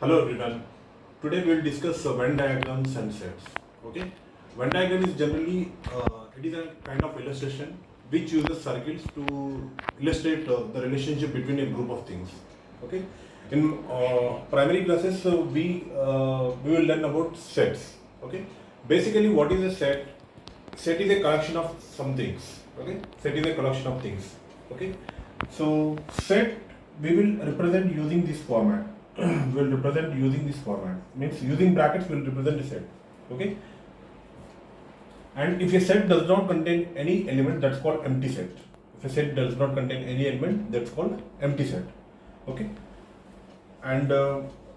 Hello everyone. Today we will discuss Venn diagrams and sets. Okay. Venn diagram is generally it is a kind of illustration which uses circles to illustrate the relationship between a group of things. Okay. In primary classes we will learn about sets. Okay. Basically, what is a set? Set is a collection of some things. Okay. Set is a collection of things. Okay. So set we will represent using this format. Will represent using this format, means using brackets will represent a set. Okay, and if a set does not contain any element, that's called empty set. If a set does not contain any element, that's called empty set. Okay, and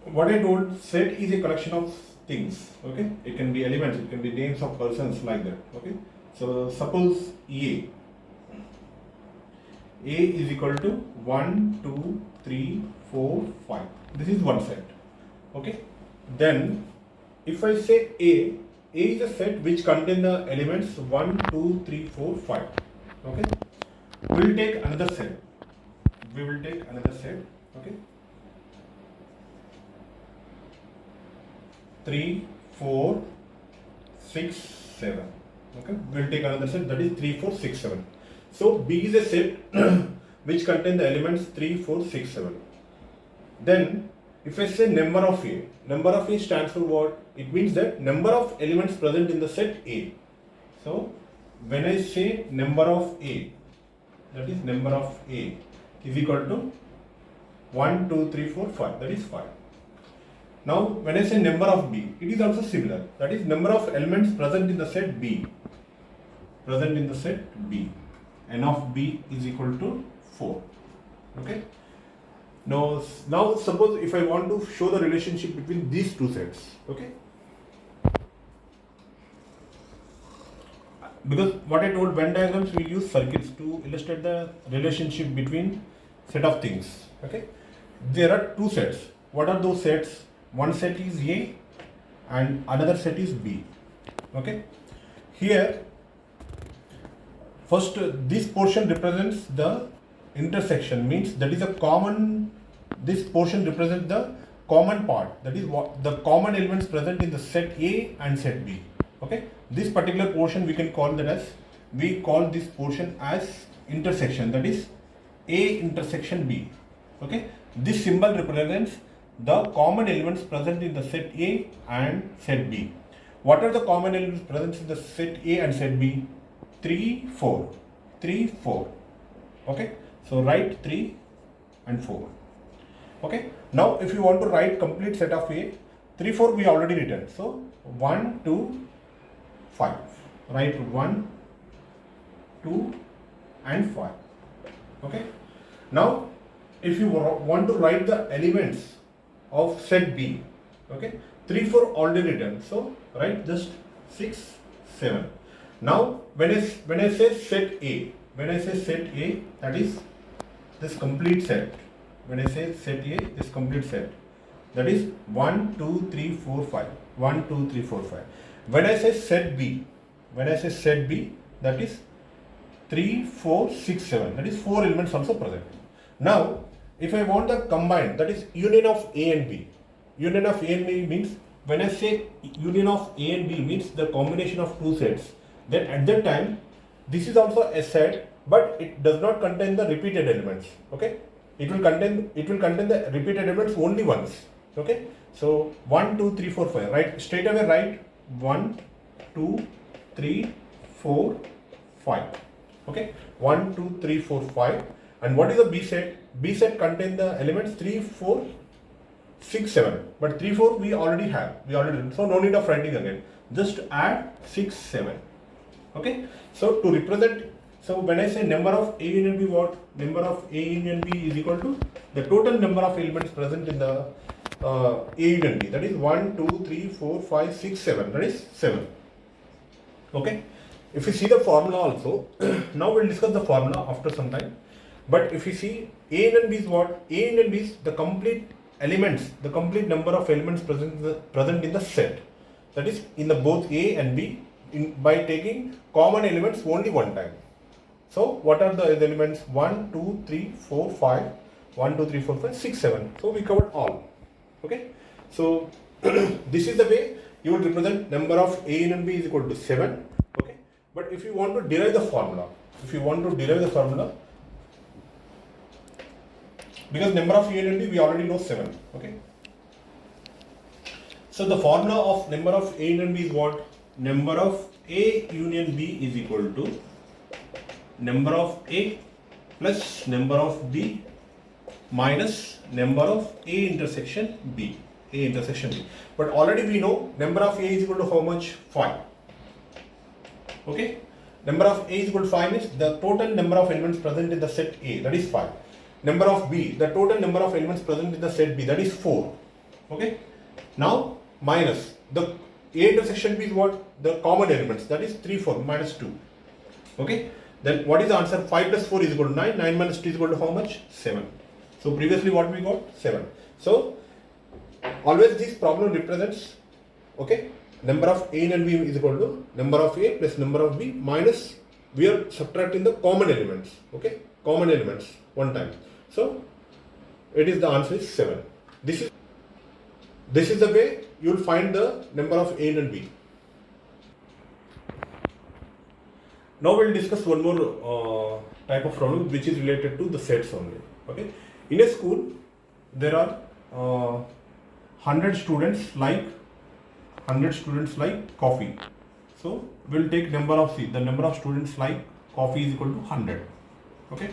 what I told, set is a collection of things. Okay, it can be elements, it can be names of persons, like that. Okay, so suppose A is equal to 1, 2, 3, 4, 5. This is one set. Okay. Then, if I say A is a set which contains the elements 1, 2, 3, 4, 5. Okay. We will take another set. Okay. 3, 4, 6, 7. Okay. We will take another set, that is 3, 4, 6, 7. So B is a set which contains the elements 3, 4, 6, 7. Then if I say number of A stands for what? It means that number of elements present in the set A. So when I say number of A, that is number of A is equal to 1, 2, 3, 4, 5, that is 5. Now when I say number of B, it is also similar, that is number of elements present in the set B. N of B is equal to 4. Okay. Now suppose if I want to show the relationship between these two sets. Okay. Because what I told, Venn diagrams we use circles to illustrate the relationship between set of things. Okay. There are two sets. What are those sets? One set is A and another set is B. Okay. Here, first this portion represents the intersection, means that is a common, this portion represents the common part, that is what the common elements present in the set A and set B. Okay, this particular portion we can call that as, we call this portion as intersection, that is A intersection B. Okay, this symbol represents the common elements present in the set A and set B. What are the common elements present in the set A and set B? 3, 4. Okay, so write 3 and 4. Okay, now if you want to write complete set of A, 3, 4 we already written. So 1, 2, 5. Write 1, 2 and 5. Okay, now if you want to write the elements of set B, okay, 3, 4 already written. So write just 6, 7. Now when I say set A, that is this complete set. When I say set A, this complete set, that is 1, 2, 3, 4, 5. 1, 2, 3, 4, 5. When I say set B, that is 3, 4, 6, 7. That is 4 elements also present. Now, if I want the combined, that is union of A and B. Union of A and B means, when I say union of A and B means the combination of two sets, then at that time, this is also a set, but it does not contain the repeated elements. Okay, it will contain the repeated elements only once. Okay, so 1, 2, 3, 4, 5. Right, straight away write 1, 2, 3, 4, 5. Okay, 1, 2, 3, 4, 5. And what is the B set? B set contains the elements 3, 4, 6, 7. But 3, 4 we already have. So no need of writing again. Just add 6, 7. Okay, so to represent, so when I say number of A union B, what? Number of A union B is equal to the total number of elements present in the A union B, that is 1, 2, 3, 4, 5, 6, 7, that is 7. Okay, if you see the formula also, now we'll discuss the formula after some time. But if you see A union B is what? A union B is the complete elements, the complete number of elements present in the set, that is in the both A and B, by taking common elements only one time. So what are the elements? 1, 2, 3, 4, 5. 1, 2, 3, 4, 5, 6, 7. So we covered all. Okay. So this is the way you will represent number of A and B is equal to 7. Okay. But if you want to derive the formula, because number of A and B we already know 7. Okay. So the formula of number of A and B is what? Number of A union B is equal to number of A plus number of B minus number of A intersection B. But already we know number of A is equal to how much? 5. Okay. Number of A is equal to 5 means the total number of elements present in the set A, that is 5. Number of B, the total number of elements present in the set B, that is 4. Okay. Now minus the A intersection B is what? The common elements, that is 3, 4 minus 2. Okay. Then what is the answer? 5 plus 4 is equal to 9. 9 minus 2 is equal to how much? 7. So previously what we got? 7. So always this problem represents, okay, number of A and B is equal to number of A plus number of B minus, we are subtracting the common elements. Okay, common elements one time. So it is, the answer is 7. This is the way you will find the number of A and B. Now we will discuss one more type of problem which is related to the sets only. Okay, in a school there are 100 students like coffee. So we will take number of C. The number of students like coffee is equal to 100. Okay,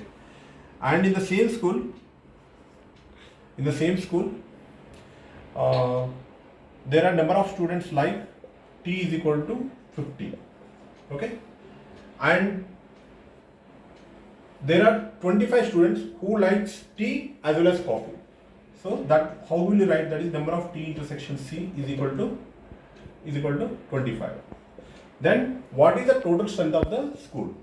and in the same school, there are number of students like tea is equal to 50. Okay, and there are 25 students who likes tea as well as coffee. So that, how will you write? That is number of T intersection C is equal to 25. Then what is the total strength of the school?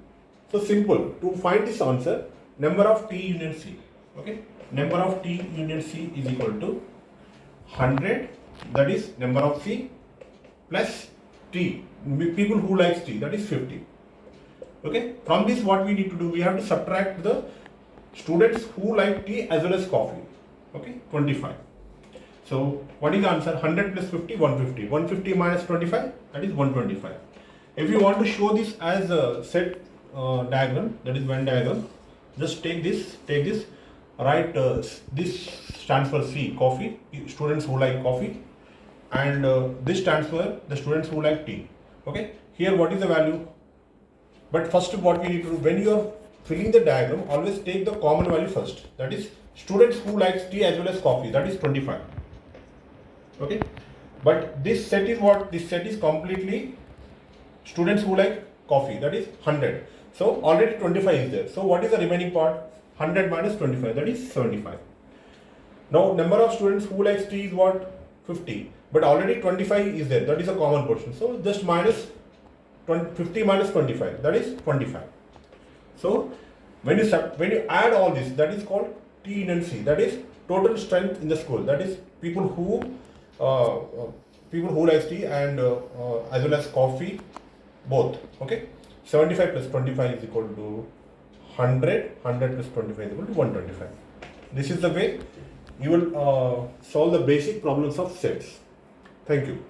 So simple, to find this answer, number of T union C. Okay, number of T union C is equal to 100, that is number of C, plus T, people who likes tea, that is 50. Okay, from this what we need to do? We have to subtract the students who like tea as well as coffee. Okay, 25. So what is the answer? 100 plus 50, 150. 150 minus 25, that is 125. If you want to show this as a set diagram, that is Venn diagram, just take this, write this stands for C, coffee, students who like coffee, and this stands for the students who like tea. Okay, here what is the value? But first what we need to do, when you are filling the diagram, always take the common value first, that is students who likes tea as well as coffee, that is 25. Okay, but this set is what? This set is completely students who like coffee, that is 100. So already 25 is there. So what is the remaining part? 100 minus 25, that is 75. Now number of students who likes tea is what? 50. But already 25 is there, that is a common portion. So just minus 50 minus 25, that is 25. So when you add all this, that is called T union C, that is total strength in the school, that is people who likes tea and as well as coffee, both. Okay, 75 plus 25 is equal to 100. 100 plus 25 is equal to 125. This is the way you will solve the basic problems of sets. Thank you.